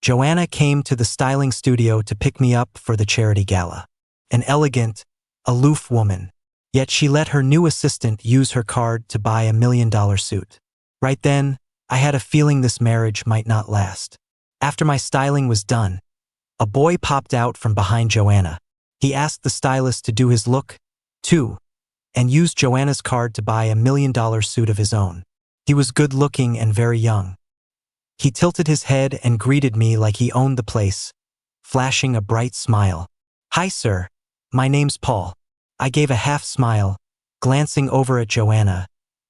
Joanna came to the styling studio to pick me up for the charity gala. An elegant, aloof woman. Yet she let her new assistant use her card to buy a $1 million suit. Right then, I had a feeling this marriage might not last. After my styling was done, a boy popped out from behind Joanna. He asked the stylist to do his look, too, and used Joanna's card to buy a $1 million suit of his own. He was good-looking and very young. He tilted his head and greeted me like he owned the place, flashing a bright smile. "Hi, sir. My name's Paul." I gave a half-smile, glancing over at Joanna,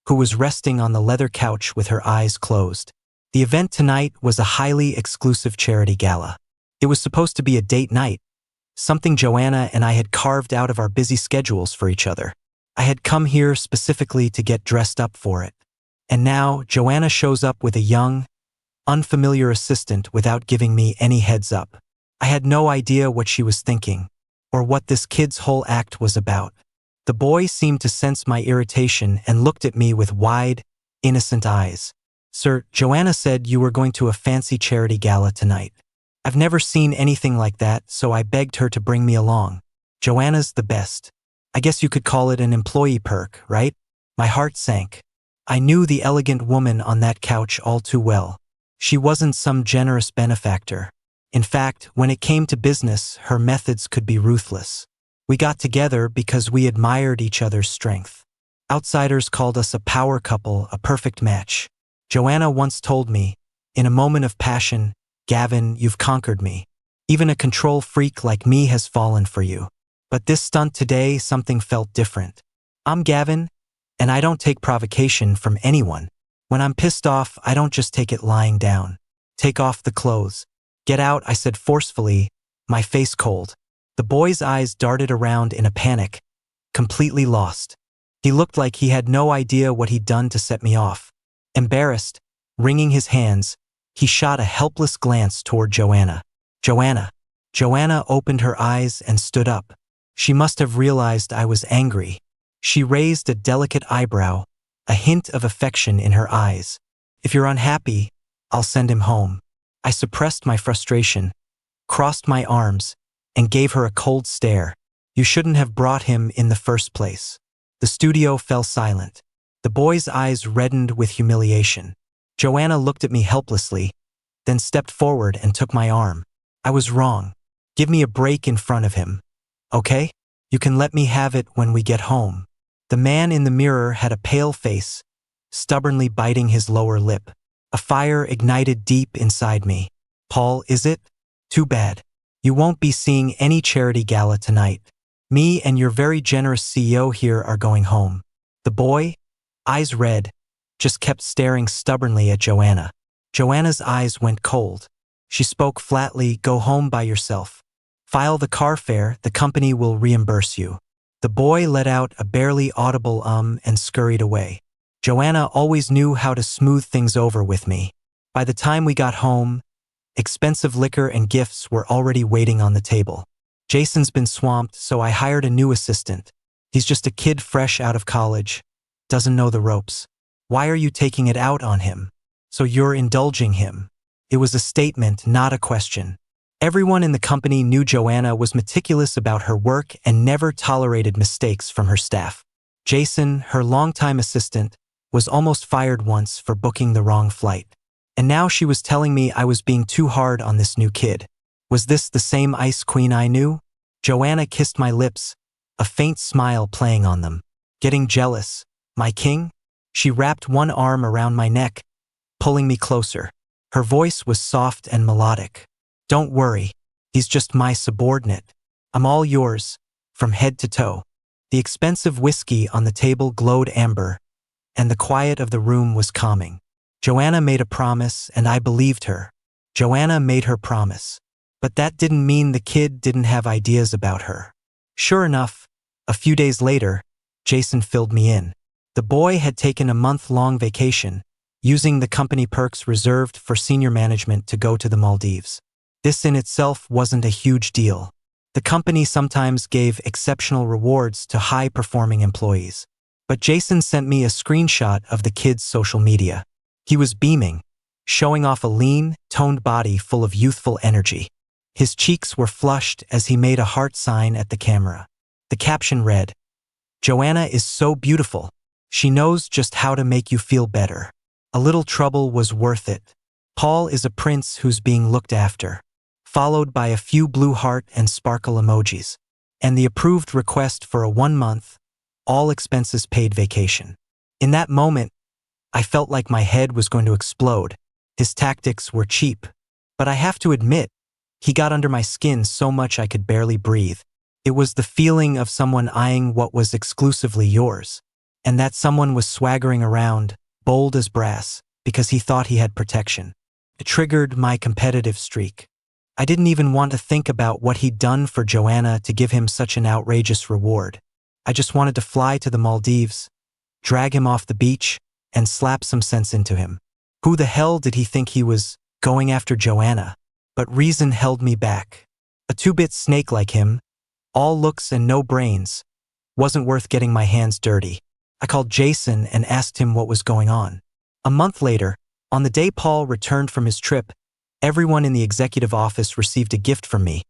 who was resting on the leather couch with her eyes closed. The event tonight was a highly exclusive charity gala. It was supposed to be a date night, something Joanna and I had carved out of our busy schedules for each other. I had come here specifically to get dressed up for it. And now Joanna shows up with a young, unfamiliar assistant without giving me any heads up. I had no idea what she was thinking, or what this kid's whole act was about. The boy seemed to sense my irritation and looked at me with wide, innocent eyes. "Sir, Joanna said you were going to a fancy charity gala tonight. I've never seen anything like that, so I begged her to bring me along. Joanna's the best. I guess you could call it an employee perk, right?" My heart sank. I knew the elegant woman on that couch all too well. She wasn't some generous benefactor. In fact, when it came to business, her methods could be ruthless. We got together because we admired each other's strength. Outsiders called us a power couple, a perfect match. Joanna once told me, in a moment of passion, "Gavin, you've conquered me. Even a control freak like me has fallen for you." But this stunt today, something felt different. I'm Gavin, and I don't take provocation from anyone. When I'm pissed off, I don't just take it lying down. "Take off the clothes." "Get out," I said forcefully, my face cold. The boy's eyes darted around in a panic, completely lost. He looked like he had no idea what he'd done to set me off. Embarrassed, wringing his hands, he shot a helpless glance toward Joanna. "Joanna." Joanna opened her eyes and stood up. She must have realized I was angry. She raised a delicate eyebrow, a hint of affection in her eyes. "If you're unhappy, I'll send him home." I suppressed my frustration, crossed my arms, and gave her a cold stare. "You shouldn't have brought him in the first place." The studio fell silent. The boy's eyes reddened with humiliation. Joanna looked at me helplessly, then stepped forward and took my arm. "I was wrong. Give me a break in front of him. Okay? You can let me have it when we get home." The man in the mirror had a pale face, stubbornly biting his lower lip. A fire ignited deep inside me. "Paul, is it? Too bad. You won't be seeing any charity gala tonight. Me and your very generous CEO here are going home." The boy, eyes red, just kept staring stubbornly at Joanna. Joanna's eyes went cold. She spoke flatly, "Go home by yourself. File the car fare, the company will reimburse you." The boy let out a barely audible and scurried away. Joanna always knew how to smooth things over with me. By the time we got home, expensive liquor and gifts were already waiting on the table. Jason's been swamped, so I hired a new assistant. He's just a kid fresh out of college, doesn't know the ropes. "Why are you taking it out on him?" "So you're indulging him." It was a statement, not a question. Everyone in the company knew Joanna was meticulous about her work and never tolerated mistakes from her staff. Jason, her longtime assistant, was almost fired once for booking the wrong flight. And now she was telling me I was being too hard on this new kid. Was this the same ice queen I knew? Joanna kissed my lips, a faint smile playing on them. "Getting jealous, my king?" She wrapped one arm around my neck, pulling me closer. Her voice was soft and melodic. "Don't worry, he's just my subordinate. I'm all yours, from head to toe." The expensive whiskey on the table glowed amber, and the quiet of the room was calming. Joanna made a promise, and I believed her. Joanna made her promise. But that didn't mean the kid didn't have ideas about her. Sure enough, a few days later, Jason filled me in. The boy had taken a month-long vacation, using the company perks reserved for senior management to go to the Maldives. This in itself wasn't a huge deal. The company sometimes gave exceptional rewards to high-performing employees. But Jason sent me a screenshot of the kid's social media. He was beaming, showing off a lean, toned body full of youthful energy. His cheeks were flushed as he made a heart sign at the camera. The caption read, "Joanna is so beautiful. She knows just how to make you feel better. A little trouble was worth it. Paul is a prince who's being looked after," followed by a few blue heart and sparkle emojis, and the approved request for a 1-month, all expenses paid vacation. In that moment, I felt like my head was going to explode. His tactics were cheap, but I have to admit, he got under my skin so much I could barely breathe. It was the feeling of someone eyeing what was exclusively yours, and that someone was swaggering around, bold as brass, because he thought he had protection. It triggered my competitive streak. I didn't even want to think about what he'd done for Joanna to give him such an outrageous reward. I just wanted to fly to the Maldives, drag him off the beach, and slap some sense into him. Who the hell did he think he was, going after Joanna? But reason held me back. A two-bit snake like him, all looks and no brains, wasn't worth getting my hands dirty. I called Jason and asked him what was going on. A month later, on the day Paul returned from his trip, everyone in the executive office received a gift from me: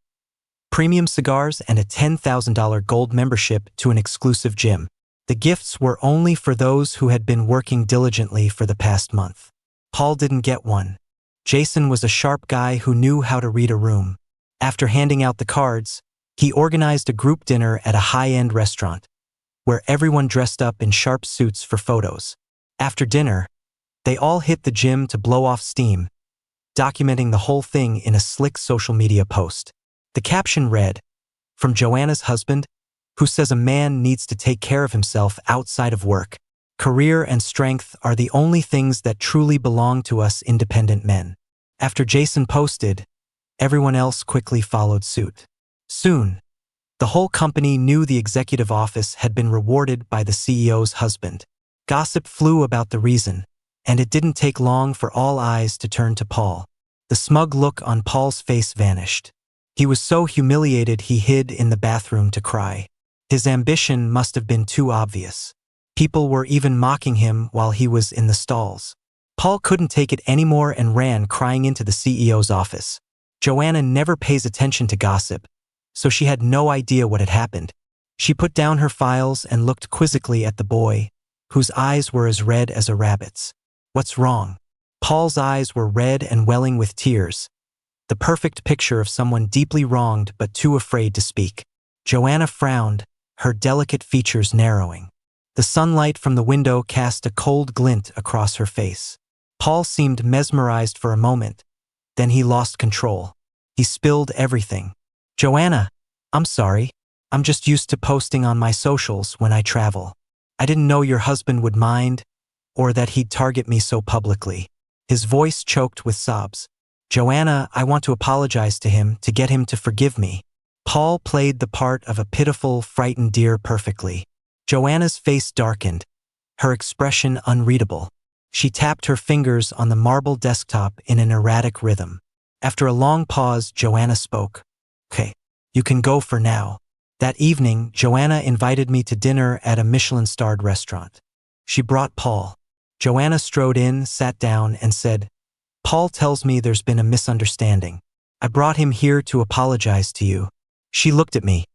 premium cigars and a $10,000 gold membership to an exclusive gym. The gifts were only for those who had been working diligently for the past month. Paul didn't get one. Jason was a sharp guy who knew how to read a room. After handing out the cards, he organized a group dinner at a high-end restaurant, where everyone dressed up in sharp suits for photos. After dinner, they all hit the gym to blow off steam, documenting the whole thing in a slick social media post. The caption read, "From Joanna's husband, who says a man needs to take care of himself outside of work. Career and strength are the only things that truly belong to us independent men." After Jason posted, everyone else quickly followed suit. Soon, the whole company knew the executive office had been rewarded by the CEO's husband. Gossip flew about the reason, and it didn't take long for all eyes to turn to Paul. The smug look on Paul's face vanished. He was so humiliated he hid in the bathroom to cry. His ambition must have been too obvious. People were even mocking him while he was in the stalls. Paul couldn't take it anymore and ran crying into the CEO's office. Joanna never pays attention to gossip, so she had no idea what had happened. She put down her files and looked quizzically at the boy, whose eyes were as red as a rabbit's. "What's wrong?" Paul's eyes were red and welling with tears, the perfect picture of someone deeply wronged but too afraid to speak. Joanna frowned, her delicate features narrowing. The sunlight from the window cast a cold glint across her face. Paul seemed mesmerized for a moment, then he lost control. He spilled everything. "Joanna, I'm sorry. I'm just used to posting on my socials when I travel. I didn't know your husband would mind, or that he'd target me so publicly." His voice choked with sobs. "Joanna, I want to apologize to him to get him to forgive me." Paul played the part of a pitiful, frightened deer perfectly. Joanna's face darkened, her expression unreadable. She tapped her fingers on the marble desktop in an erratic rhythm. After a long pause, Joanna spoke. "Okay, you can go for now." That evening, Joanna invited me to dinner at a Michelin-starred restaurant. She brought Paul. Joanna strode in, sat down, and said, "Paul tells me there's been a misunderstanding. I brought him here to apologize to you." She looked at me,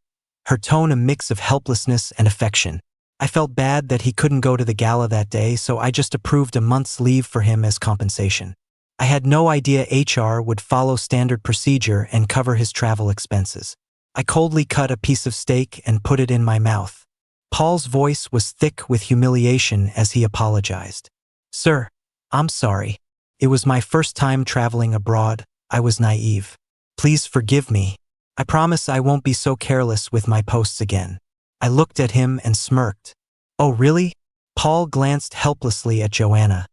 her tone a mix of helplessness and affection. I felt bad that he couldn't go to the gala that day, so I just approved a month's leave for him as compensation. I had no idea HR would follow standard procedure and cover his travel expenses. I coldly cut a piece of steak and put it in my mouth. Paul's voice was thick with humiliation as he apologized. "Sir, I'm sorry. It was my first time traveling abroad. I was naive. Please forgive me. I promise I won't be so careless with my posts again." I looked at him and smirked. "Oh, really?" Paul glanced helplessly at Joanna,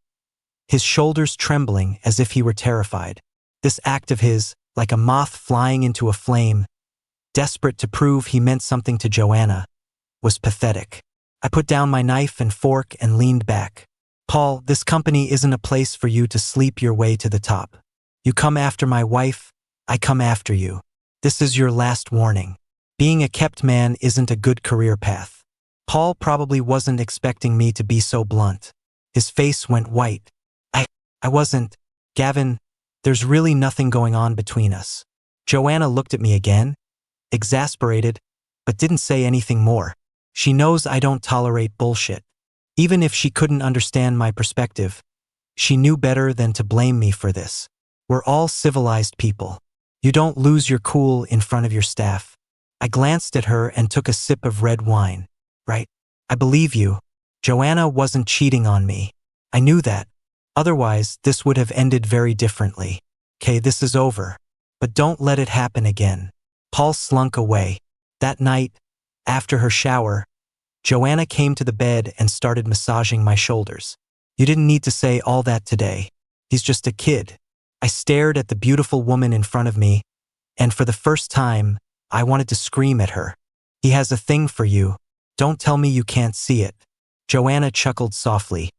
his shoulders trembling as if he were terrified. This act of his, like a moth flying into a flame, desperate to prove he meant something to Joanna, was pathetic. I put down my knife and fork and leaned back. "Paul, this company isn't a place for you to sleep your way to the top. You come after my wife, I come after you. This is your last warning. Being a kept man isn't a good career path." Paul probably wasn't expecting me to be so blunt. His face went white. I wasn't. Gavin, there's really nothing going on between us. Joanna looked at me again, exasperated, but didn't say anything more. She knows I don't tolerate bullshit. Even if she couldn't understand my perspective, she knew better than to blame me for this. We're all civilized people. You don't lose your cool in front of your staff. I glanced at her and took a sip of red wine. Right? I believe you. Joanna wasn't cheating on me. I knew that. Otherwise, this would have ended very differently. Okay, this is over. But don't let it happen again. Paul slunk away. That night, after her shower, Joanna came to the bed and started massaging my shoulders. You didn't need to say all that today. He's just a kid. I stared at the beautiful woman in front of me, and for the first time, I wanted to scream at her. He has a thing for you. Don't tell me you can't see it. Joanna chuckled softly,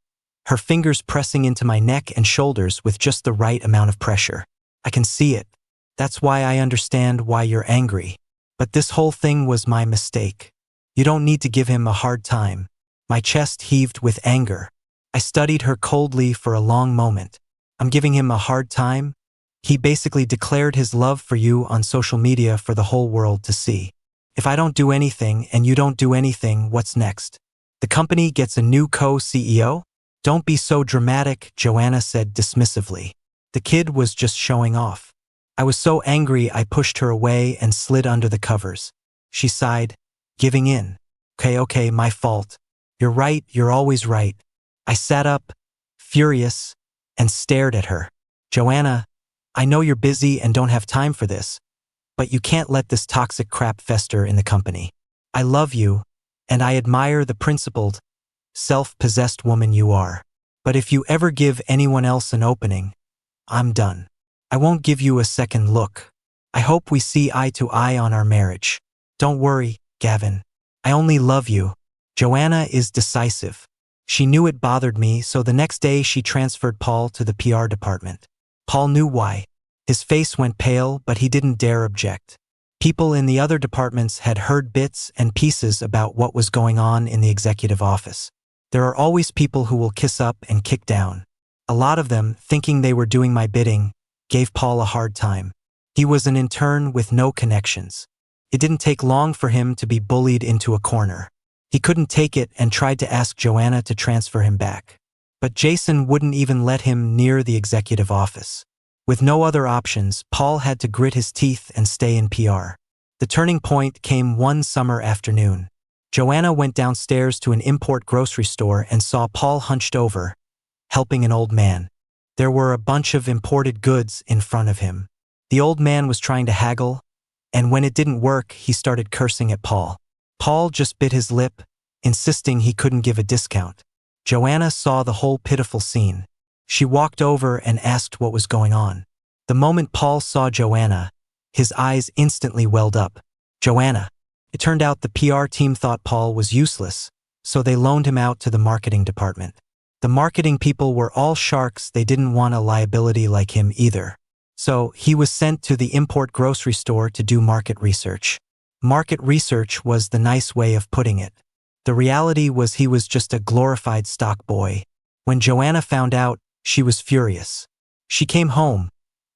her fingers pressing into my neck and shoulders with just the right amount of pressure. I can see it. That's why I understand why you're angry. But this whole thing was my mistake. You don't need to give him a hard time. My chest heaved with anger. I studied her coldly for a long moment. I'm giving him a hard time? He basically declared his love for you on social media for the whole world to see. If I don't do anything and you don't do anything, what's next? The company gets a new co-CEO? Don't be so dramatic, Joanna said dismissively. The kid was just showing off. I was so angry I pushed her away and slid under the covers. She sighed, giving in. Okay, my fault. You're right, you're always right. I sat up, furious, and stared at her. Joanna, I know you're busy and don't have time for this, but you can't let this toxic crap fester in the company. I love you, and I admire the principled, self-possessed woman you are. But if you ever give anyone else an opening, I'm done. I won't give you a second look. I hope we see eye to eye on our marriage. Don't worry, Gavin. I only love you. Joanna is decisive. She knew it bothered me, so the next day she transferred Paul to the PR department. Paul knew why. His face went pale, but he didn't dare object. People in the other departments had heard bits and pieces about what was going on in the executive office. There are always people who will kiss up and kick down. A lot of them, thinking they were doing my bidding, gave Paul a hard time. He was an intern with no connections. It didn't take long for him to be bullied into a corner. He couldn't take it and tried to ask Joanna to transfer him back. But Jason wouldn't even let him near the executive office. With no other options, Paul had to grit his teeth and stay in PR. The turning point came one summer afternoon. Joanna went downstairs to an import grocery store and saw Paul hunched over, helping an old man. There were a bunch of imported goods in front of him. The old man was trying to haggle, and when it didn't work, he started cursing at Paul. Paul just bit his lip, insisting he couldn't give a discount. Joanna saw the whole pitiful scene. She walked over and asked what was going on. The moment Paul saw Joanna, his eyes instantly welled up. Joanna. It turned out the PR team thought Paul was useless, so they loaned him out to the marketing department. The marketing people were all sharks, they didn't want a liability like him either. So he was sent to the import grocery store to do market research. Market research was the nice way of putting it. The reality was he was just a glorified stock boy. When Joanna found out, she was furious. She came home,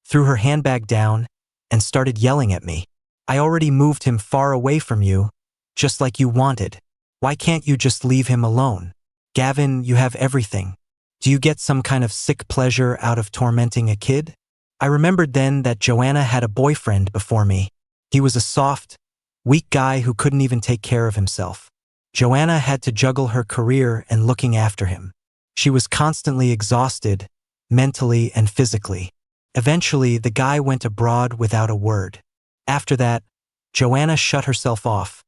threw her handbag down, and started yelling at me. I already moved him far away from you, just like you wanted. Why can't you just leave him alone? Gavin, you have everything. Do you get some kind of sick pleasure out of tormenting a kid? I remembered then that Joanna had a boyfriend before me. He was a soft, weak guy who couldn't even take care of himself. Joanna had to juggle her career and looking after him. She was constantly exhausted, mentally and physically. Eventually, the guy went abroad without a word. After that, Joanna shut herself off,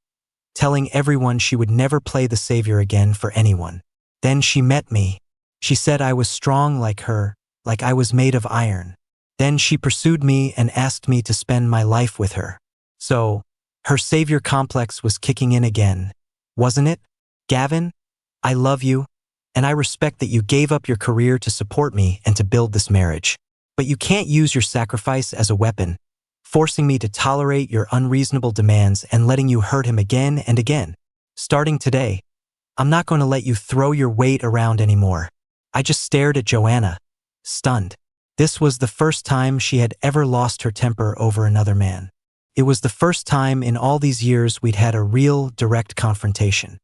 telling everyone she would never play the savior again for anyone. Then she met me. She said I was strong like her, like I was made of iron. Then she pursued me and asked me to spend my life with her. So, her savior complex was kicking in again, wasn't it? Gavin, I love you, and I respect that you gave up your career to support me and to build this marriage. But you can't use your sacrifice as a weapon, forcing me to tolerate your unreasonable demands and letting you hurt him again and again. Starting today, I'm not going to let you throw your weight around anymore. I just stared at Joanna, stunned. This was the first time she had ever lost her temper over another man. It was the first time in all these years we'd had a real, direct confrontation.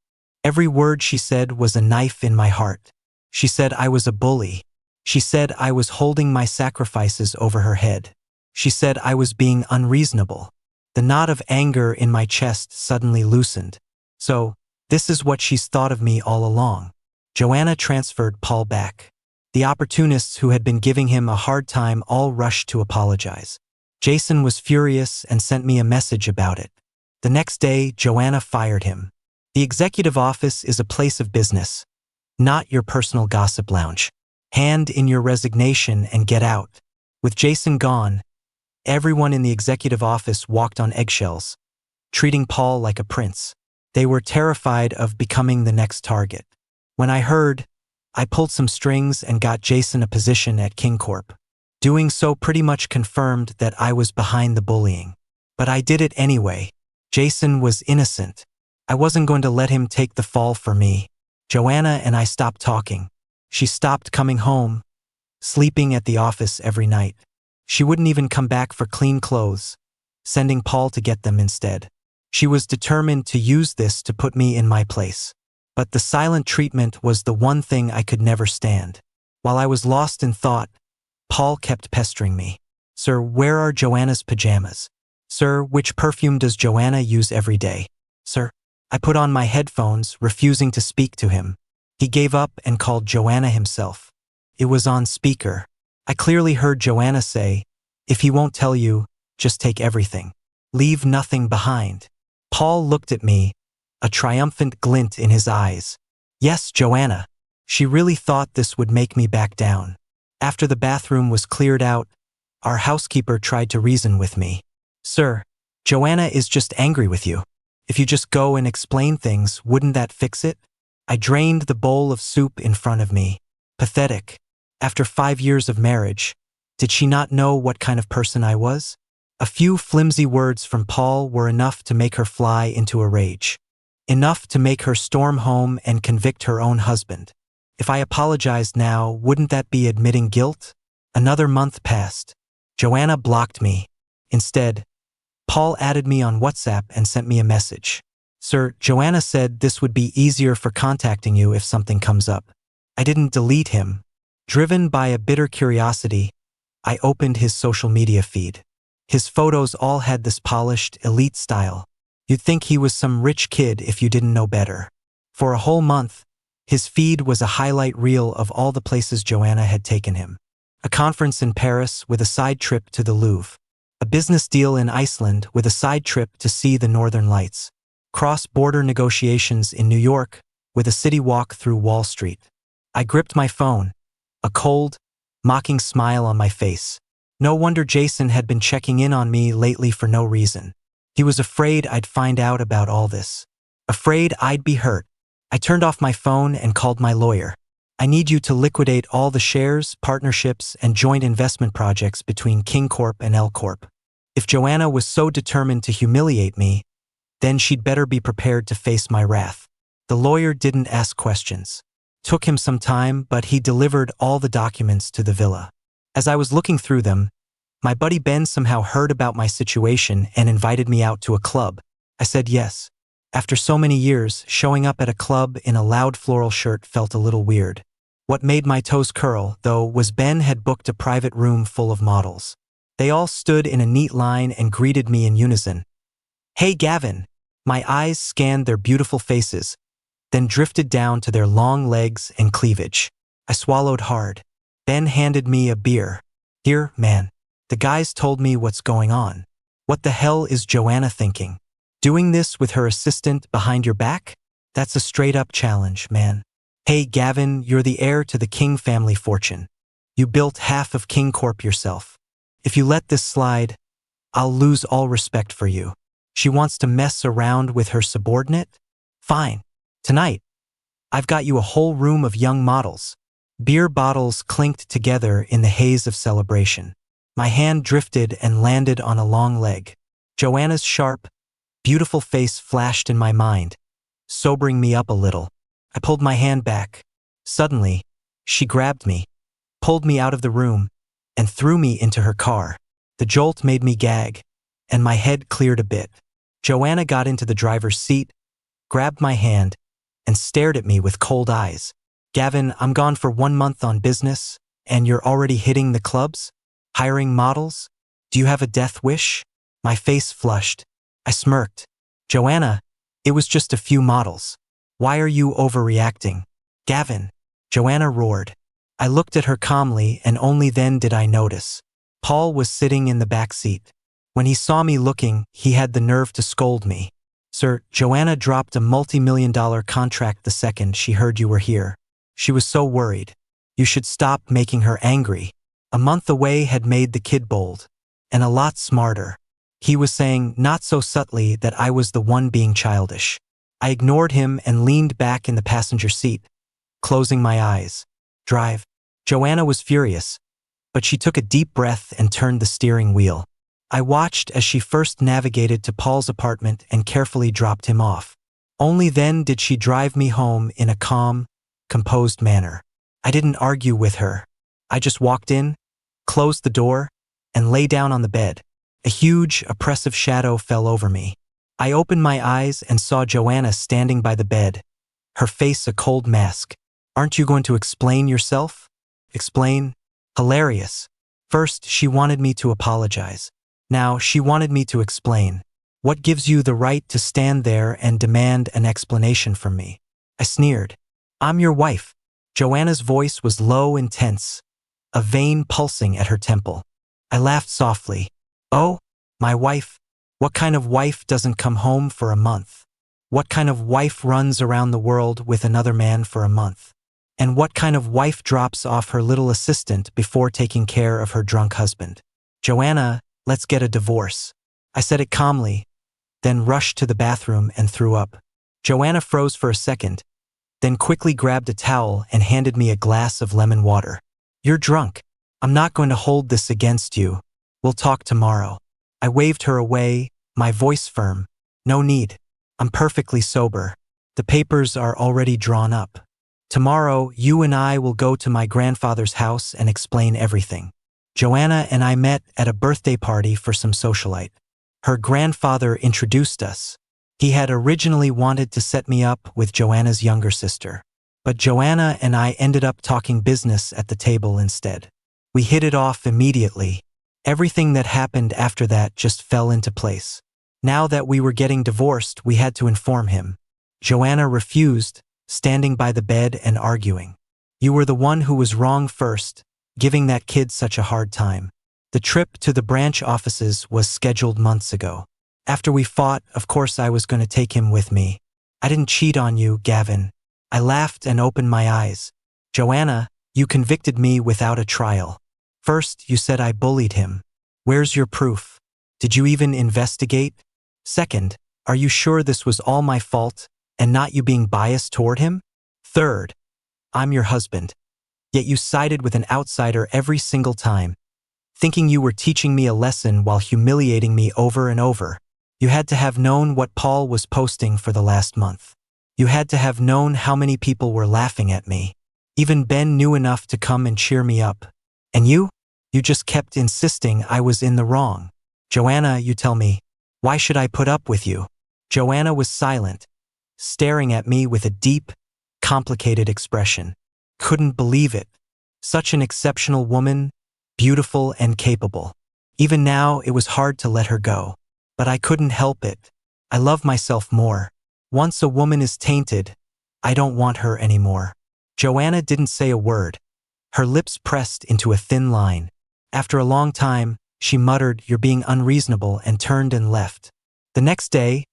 Every word she said was a knife in my heart. She said I was a bully. She said I was holding my sacrifices over her head. She said I was being unreasonable. The knot of anger in my chest suddenly loosened. So, this is what she's thought of me all along. Joanna transferred Paul back. The opportunists who had been giving him a hard time all rushed to apologize. Jason was furious and sent me a message about it. The next day, Joanna fired him. The executive office is a place of business, not your personal gossip lounge. Hand in your resignation and get out. With Jason gone, everyone in the executive office walked on eggshells, treating Paul like a prince. They were terrified of becoming the next target. When I heard, I pulled some strings and got Jason a position at King Corp. Doing so pretty much confirmed that I was behind the bullying. But I did it anyway. Jason was innocent. I wasn't going to let him take the fall for me. Joanna and I stopped talking. She stopped coming home, sleeping at the office every night. She wouldn't even come back for clean clothes, sending Paul to get them instead. She was determined to use this to put me in my place. But the silent treatment was the one thing I could never stand. While I was lost in thought, Paul kept pestering me. Sir, where are Joanna's pajamas? Sir, which perfume does Joanna use every day? Sir, I put on my headphones, refusing to speak to him. He gave up and called Joanna himself. It was on speaker. I clearly heard Joanna say, if he won't tell you, just take everything. Leave nothing behind. Paul looked at me, a triumphant glint in his eyes. Yes, Joanna. She really thought this would make me back down. After the bathroom was cleared out, our housekeeper tried to reason with me. Sir, Joanna is just angry with you. If you just go and explain things, wouldn't that fix it? I drained the bowl of soup in front of me. Pathetic. After 5 years of marriage, did she not know what kind of person I was? A few flimsy words from Paul were enough to make her fly into a rage. Enough to make her storm home and convict her own husband. If I apologized now, wouldn't that be admitting guilt? Another month passed. Joanna blocked me. Instead, Paul added me on WhatsApp and sent me a message. Sir, Joanna said this would be easier for contacting you if something comes up. I didn't delete him. Driven by a bitter curiosity, I opened his social media feed. His photos all had this polished, elite style. You'd think he was some rich kid if you didn't know better. For a whole month, his feed was a highlight reel of all the places Joanna had taken him. A conference in Paris with a side trip to the Louvre. A business deal in Iceland with a side trip to see the Northern Lights. Cross-border negotiations in New York with a city walk through Wall Street. I gripped my phone, a cold, mocking smile on my face. No wonder Jason had been checking in on me lately for no reason. He was afraid I'd find out about all this. Afraid I'd be hurt. I turned off my phone and called my lawyer. I need you to liquidate all the shares, partnerships, and joint investment projects between King Corp and L Corp. If Joanna was so determined to humiliate me, then she'd better be prepared to face my wrath. The lawyer didn't ask questions. Took him some time, but he delivered all the documents to the villa. As I was looking through them, my buddy Ben somehow heard about my situation and invited me out to a club. I said yes. After so many years, showing up at a club in a loud floral shirt felt a little weird. What made my toes curl, though, was Ben had booked a private room full of models. They all stood in a neat line and greeted me in unison. Hey, Gavin! My eyes scanned their beautiful faces, then drifted down to their long legs and cleavage. I swallowed hard. Ben handed me a beer. Here, man. The guys told me what's going on. What the hell is Joanna thinking? Doing this with her assistant behind your back? That's a straight-up challenge, man. Hey, Gavin, you're the heir to the King family fortune. You built half of King Corp yourself. If you let this slide, I'll lose all respect for you. She wants to mess around with her subordinate? Fine. Tonight, I've got you a whole room of young models. Beer bottles clinked together in the haze of celebration. My hand drifted and landed on a long leg. Joanna's sharp, beautiful face flashed in my mind, sobering me up a little. I pulled my hand back. Suddenly, she grabbed me, pulled me out of the room, and threw me into her car. The jolt made me gag, and my head cleared a bit. Joanna got into the driver's seat, grabbed my hand, and stared at me with cold eyes. Gavin, I'm gone for 1 month on business, and you're already hitting the clubs? Hiring models? Do you have a death wish? My face flushed. I smirked. Joanna, it was just a few models. Why are you overreacting? Gavin, Joanna roared. I looked at her calmly, and only then did I notice. Paul was sitting in the back seat. When he saw me looking, he had the nerve to scold me. Sir, Joanna dropped a multi-million-dollar contract the second she heard you were here. She was so worried. You should stop making her angry. A month away had made the kid bold. And a lot smarter. He was saying, not so subtly, that I was the one being childish. I ignored him and leaned back in the passenger seat, closing my eyes. Drive. Joanna was furious, but she took a deep breath and turned the steering wheel. I watched as she first navigated to Paul's apartment and carefully dropped him off. Only then did she drive me home in a calm, composed manner. I didn't argue with her. I just walked in, closed the door, and lay down on the bed. A huge, oppressive shadow fell over me. I opened my eyes and saw Joanna standing by the bed, her face a cold mask. Aren't you going to explain yourself? Explain? Hilarious. First, she wanted me to apologize. Now, she wanted me to explain. What gives you the right to stand there and demand an explanation from me? I sneered. I'm your wife. Joanna's voice was low and tense, a vein pulsing at her temple. I laughed softly. Oh, my wife? What kind of wife doesn't come home for a month? What kind of wife runs around the world with another man for a month? And what kind of wife drops off her little assistant before taking care of her drunk husband? Joanna, let's get a divorce. I said it calmly, then rushed to the bathroom and threw up. Joanna froze for a second, then quickly grabbed a towel and handed me a glass of lemon water. You're drunk. I'm not going to hold this against you. We'll talk tomorrow. I waved her away, my voice firm. No need. I'm perfectly sober. The papers are already drawn up. Tomorrow, you and I will go to my grandfather's house and explain everything. Joanna and I met at a birthday party for some socialite. Her grandfather introduced us. He had originally wanted to set me up with Joanna's younger sister. But Joanna and I ended up talking business at the table instead. We hit it off immediately. Everything that happened after that just fell into place. Now that we were getting divorced, we had to inform him. Joanna refused, standing by the bed and arguing. You were the one who was wrong first, giving that kid such a hard time. The trip to the branch offices was scheduled months ago. After we fought, of course I was going to take him with me. I didn't cheat on you, Gavin. I laughed and opened my eyes. Joanna, you convicted me without a trial. First, you said I bullied him. Where's your proof? Did you even investigate? Second, are you sure this was all my fault and not you being biased toward him? Third, I'm your husband. Yet you sided with an outsider every single time, thinking you were teaching me a lesson while humiliating me over and over. You had to have known what Paul was posting for the last month. You had to have known how many people were laughing at me. Even Ben knew enough to come and cheer me up. And you? You just kept insisting I was in the wrong. Joanna, you tell me, why should I put up with you? Joanna was silent, staring at me with a deep, complicated expression. Couldn't believe it. Such an exceptional woman, beautiful and capable. Even now, it was hard to let her go. But I couldn't help it. I love myself more. Once a woman is tainted, I don't want her anymore. Joanna didn't say a word. Her lips pressed into a thin line. After a long time, she muttered, "You're being unreasonable," and turned and left. The next day,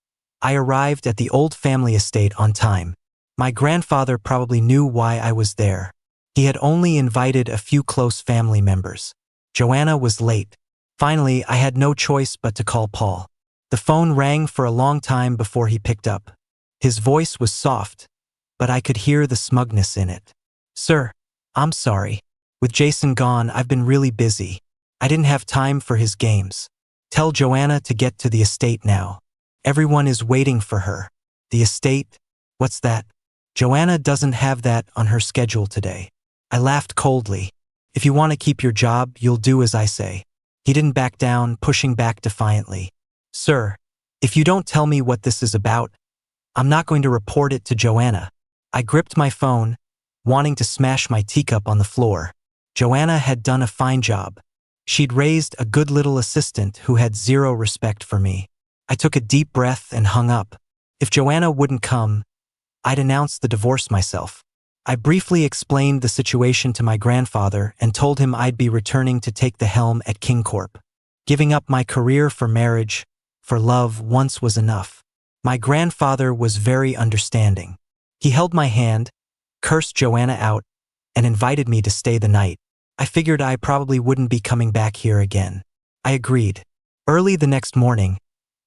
I arrived at the old family estate on time. My grandfather probably knew why I was there. He had only invited a few close family members. Joanna was late. Finally, I had no choice but to call Paul. The phone rang for a long time before he picked up. His voice was soft, but I could hear the smugness in it. "Sir, I'm sorry. With Jason gone, I've been really busy. I didn't have time for his games. Tell Joanna to get to the estate now. Everyone is waiting for her." The estate? What's that? Joanna doesn't have that on her schedule today. I laughed coldly. If you want to keep your job, you'll do as I say. He didn't back down, pushing back defiantly. Sir, if you don't tell me what this is about, I'm not going to report it to Joanna. I gripped my phone, wanting to smash my teacup on the floor. Joanna had done a fine job. She'd raised a good little assistant who had zero respect for me. I took a deep breath and hung up. If Joanna wouldn't come, I'd announce the divorce myself. I briefly explained the situation to my grandfather and told him I'd be returning to take the helm at King Corp. Giving up my career for marriage, for love, once was enough. My grandfather was very understanding. He held my hand, cursed Joanna out, and invited me to stay the night. I figured I probably wouldn't be coming back here again. I agreed. Early the next morning,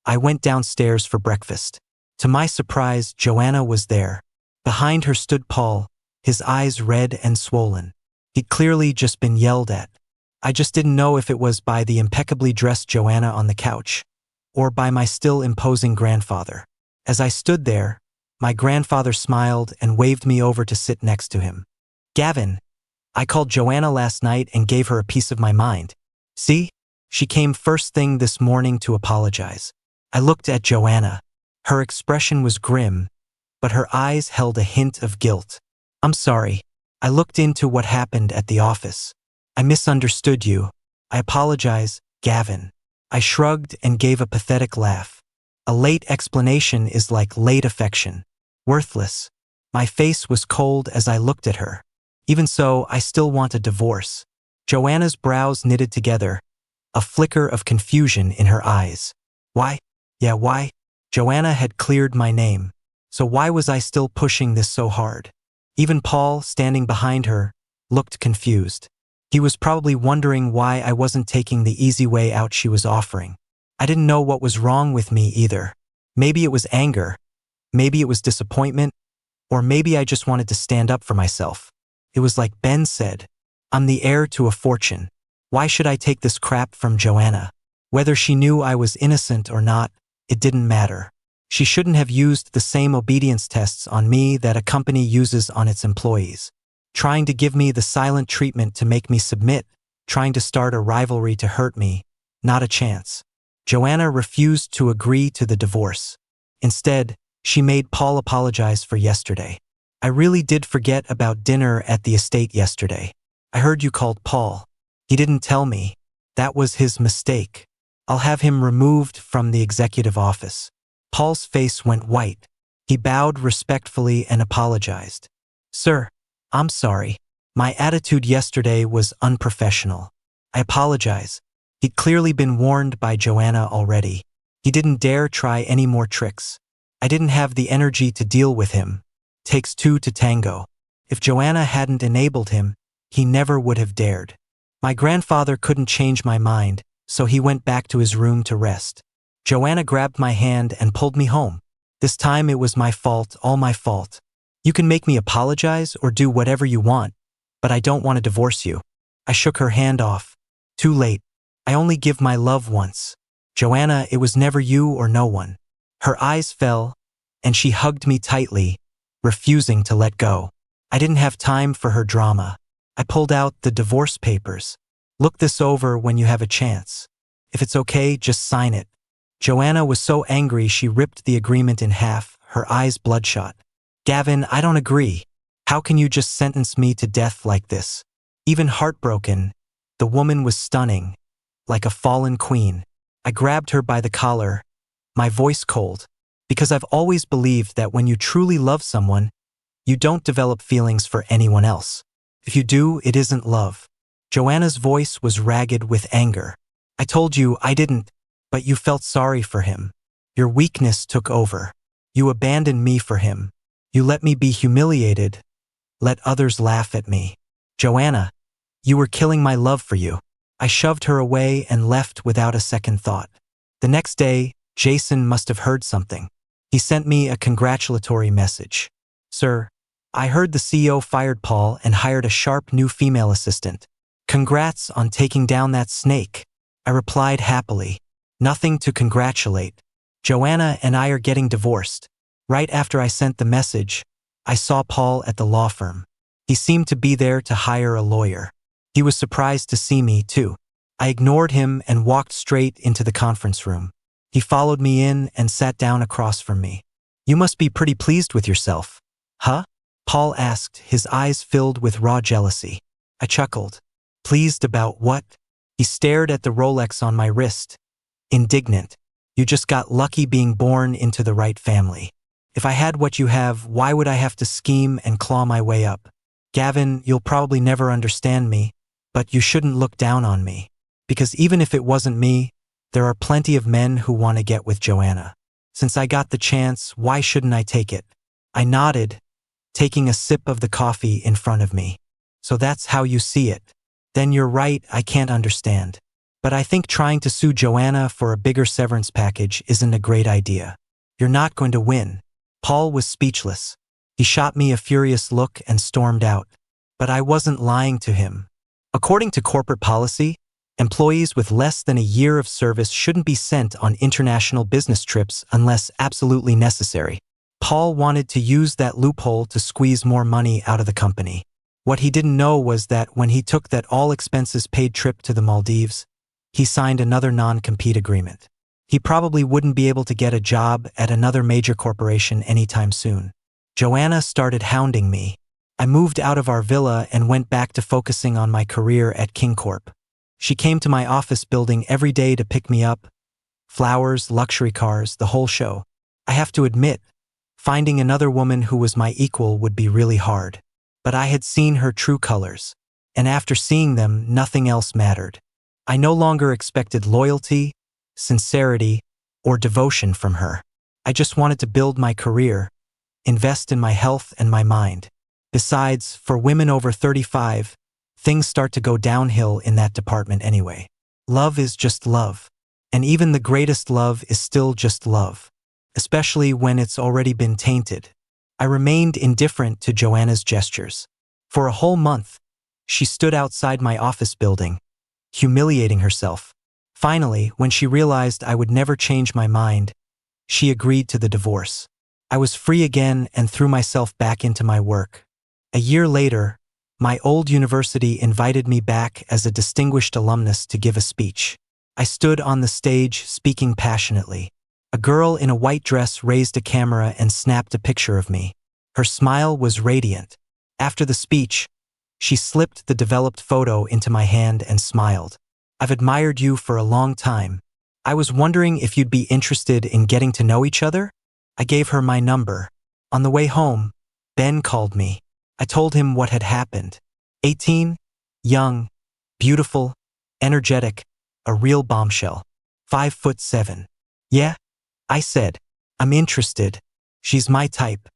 I went downstairs for breakfast. To my surprise, Joanna was there. Behind her stood Paul, his eyes red and swollen. He'd clearly just been yelled at. I just didn't know if it was by the impeccably dressed Joanna on the couch, or by my still imposing grandfather. As I stood there, my grandfather smiled and waved me over to sit next to him. Gavin, I called Joanna last night and gave her a piece of my mind. See? She came first thing this morning to apologize. I looked at Joanna. Her expression was grim, but her eyes held a hint of guilt. I'm sorry. I looked into what happened at the office. I misunderstood you. I apologize, Gavin. I shrugged and gave a pathetic laugh. A late explanation is like late affection. Worthless. My face was cold as I looked at her. Even so, I still want a divorce. Joanna's brows knitted together, a flicker of confusion in her eyes. Why? Yeah, why? Joanna had cleared my name. So why was I still pushing this so hard? Even Paul, standing behind her, looked confused. He was probably wondering why I wasn't taking the easy way out she was offering. I didn't know what was wrong with me either. Maybe it was anger, maybe it was disappointment, or maybe I just wanted to stand up for myself. It was like Ben said, I'm the heir to a fortune. Why should I take this crap from Joanna? Whether she knew I was innocent or not, it didn't matter. She shouldn't have used the same obedience tests on me that a company uses on its employees. Trying to give me the silent treatment to make me submit, trying to start a rivalry to hurt me, not a chance. Joanna refused to agree to the divorce. Instead, she made Paul apologize for yesterday. I really did forget about dinner at the estate yesterday. I heard you called Paul. He didn't tell me. That was his mistake. I'll have him removed from the executive office. Paul's face went white. He bowed respectfully and apologized. Sir, I'm sorry. My attitude yesterday was unprofessional. I apologize. He'd clearly been warned by Joanna already. He didn't dare try any more tricks. I didn't have the energy to deal with him. Takes two to tango. If Joanna hadn't enabled him, he never would have dared. My grandfather couldn't change my mind, so he went back to his room to rest. Joanna grabbed my hand and pulled me home. This time it was my fault, all my fault. You can make me apologize or do whatever you want, but I don't want to divorce you. I shook her hand off. Too late. I only give my love once. Joanna, it was never you or no one. Her eyes fell, and she hugged me tightly, refusing to let go. I didn't have time for her drama. I pulled out the divorce papers. Look this over when you have a chance. If it's okay, just sign it. Joanna was so angry she ripped the agreement in half, her eyes bloodshot. Gavin, I don't agree. How can you just sentence me to death like this? Even heartbroken, the woman was stunning, like a fallen queen. I grabbed her by the collar, my voice cold, because I've always believed that when you truly love someone, you don't develop feelings for anyone else. If you do, it isn't love. Joanna's voice was ragged with anger. I told you I didn't, but you felt sorry for him. Your weakness took over. You abandoned me for him. You let me be humiliated, let others laugh at me. Joanna, you were killing my love for you. I shoved her away and left without a second thought. The next day, Jason must have heard something. He sent me a congratulatory message. Sir, I heard the CEO fired Paul and hired a sharp new female assistant. Congrats on taking down that snake. I replied happily. Nothing to congratulate. Joanna and I are getting divorced. Right after I sent the message, I saw Paul at the law firm. He seemed to be there to hire a lawyer. He was surprised to see me, too. I ignored him and walked straight into the conference room. He followed me in and sat down across from me. You must be pretty pleased with yourself. Huh? Paul asked, his eyes filled with raw jealousy. I chuckled. Pleased about what? He stared at the Rolex on my wrist. Indignant. You just got lucky being born into the right family. If I had what you have, why would I have to scheme and claw my way up? Gavin, you'll probably never understand me, but you shouldn't look down on me. Because even if it wasn't me, there are plenty of men who want to get with Joanna. Since I got the chance, why shouldn't I take it? I nodded, taking a sip of the coffee in front of me. So that's how you see it. Then you're right, I can't understand. But I think trying to sue Joanna for a bigger severance package isn't a great idea. You're not going to win. Paul was speechless. He shot me a furious look and stormed out. But I wasn't lying to him. According to corporate policy, employees with less than a year of service shouldn't be sent on international business trips unless absolutely necessary. Paul wanted to use that loophole to squeeze more money out of the company. What he didn't know was that when he took that all-expenses-paid trip to the Maldives, he signed another non-compete agreement. He probably wouldn't be able to get a job at another major corporation anytime soon. Joanna started hounding me. I moved out of our villa and went back to focusing on my career at King Corp. She came to my office building every day to pick me up. Flowers, luxury cars, the whole show. I have to admit, finding another woman who was my equal would be really hard. But I had seen her true colors, and after seeing them, nothing else mattered. I no longer expected loyalty, sincerity, or devotion from her. I just wanted to build my career, invest in my health and my mind. Besides, for women over 35, things start to go downhill in that department anyway. Love is just love, and even the greatest love is still just love, especially when it's already been tainted. I remained indifferent to Joanna's gestures. For a whole month, she stood outside my office building, humiliating herself. Finally, when she realized I would never change my mind, she agreed to the divorce. I was free again and threw myself back into my work. A year later, my old university invited me back as a distinguished alumnus to give a speech. I stood on the stage speaking passionately. A girl in a white dress raised a camera and snapped a picture of me. Her smile was radiant. After the speech, she slipped the developed photo into my hand and smiled. I've admired you for a long time. I was wondering if you'd be interested in getting to know each other? I gave her my number. On the way home, Ben called me. I told him what had happened. 18, young, beautiful, energetic, a real bombshell. 5'7". Yeah? I said, I'm interested. She's my type.